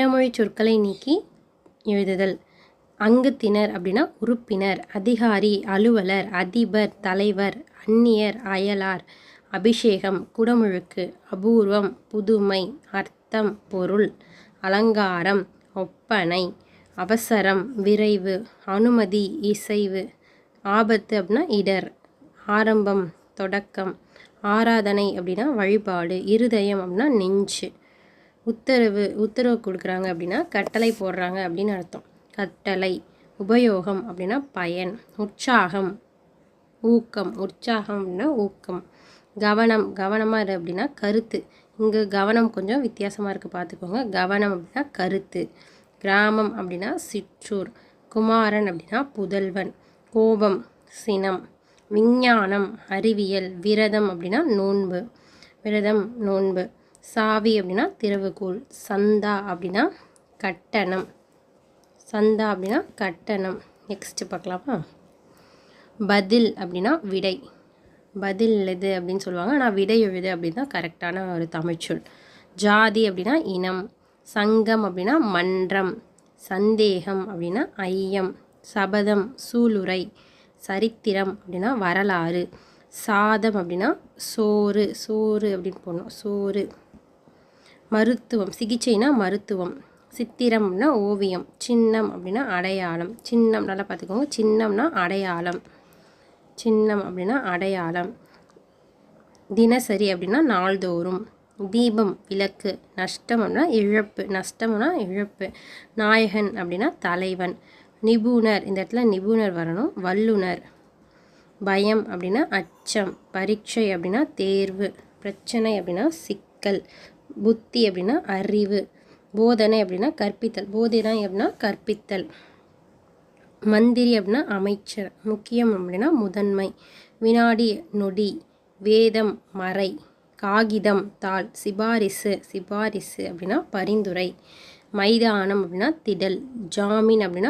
பிறமொழி சொற்களை நீக்கி எழுதுதல். அங்கத்தினர் அப்படின்னா உறுப்பினர், அதிகாரி, அலுவலர், அதிபர், தலைவர், அந்நியர், அயலார், அபிஷேகம், குடமுழுக்கு, அபூர்வம், புதுமை, அர்த்தம், பொருள், அலங்காரம், ஒப்பனை, அவசரம், விரைவு, அனுமதி, இசைவு, ஆபத்து அப்படின்னா இடர், ஆரம்பம், தொடக்கம், ஆராதனை அப்படின்னா வழிபாடு, இருதயம் அப்படின்னா நெஞ்சு, உத்தரவு கொடுக்குறாங்க அப்படின்னா கட்டளை போடுறாங்க அப்படின்னு அர்த்தம். கட்டளை, உபயோகம் அப்படின்னா பயன், உற்சாகம், ஊக்கம், உற்சாகம் அப்படின்னா ஊக்கம், கவனம், கவனமாக இரு அப்படின்னா கருத்து. இங்கே கவனம் கொஞ்சம் வித்தியாசமாக இருக்குது, பார்த்துக்கோங்க. கவனம் அப்படின்னா கருத்து. கிராமம் அப்படின்னா சிற்றூர். குமாரன் அப்படின்னா புதல்வன். கோபம், சினம். விஞ்ஞானம், அறிவியல். விரதம் அப்படின்னா நோன்பு, விரதம், நோன்பு. சாவி அப்படின்னா திறவுகோல். சந்தா அப்படின்னா கட்டணம், சந்தா அப்படின்னா கட்டணம். நெக்ஸ்ட் பார்க்கலாமா? பதில் அப்படின்னா விடை, பதில் எழுது அப்படின்னு சொல்லுவாங்க, ஆனால் விடை எழுது அப்படின்னு தான் கரெக்டான ஒரு தமிழ்ச்சொல். ஜாதி அப்படின்னா இனம். சங்கம் அப்படின்னா மன்றம். சந்தேகம் அப்படின்னா ஐயம். சபதம், சூளுரை. சரித்திரம் அப்படின்னா வரலாறு. சாதம் அப்படின்னா சோறு, சோறு அப்படின்னு போடணும், சோறு. மருத்துவம், சிகிச்சைனா மருத்துவம். சித்திரம் அப்படின்னா ஓவியம். சின்னம் அப்படின்னா அடையாளம். சின்னம் நல்லா பார்த்துக்கோங்க, சின்னம்னா அடையாளம், சின்னம் அப்படின்னா அடையாளம். தினசரி அப்படின்னா நாள்தோறும். தீபம், விளக்கு. நஷ்டம் அப்படின்னா இழப்பு, நஷ்டம்னா இழப்பு. நாயகன் அப்படின்னா தலைவன். நிபுணர், இந்த இடத்துல நிபுணர் வரணும். வல்லுனர். பயம் அப்படின்னா அச்சம். பரீட்சை அப்படின்னா தேர்வு. பிரச்சனை அப்படின்னா சிக்கல். புத்தி அப்படின்னா அறிவு. போதனை அப்படின்னா கற்பித்தல். போதனை அப்படின்னா கற்பித்தல். மந்திரி அப்படின்னா அமைச்சர். முக்கியம் அப்படின்னா முதன்மை. வினாடி, நொடி. வேதம், மறை. காகிதம், தாள். சிபாரிசு, சிபாரிசு அப்படின்னா பரிந்துரை. மைதானம் அப்படின்னா திடல். ஜாமீன் அப்படின்னா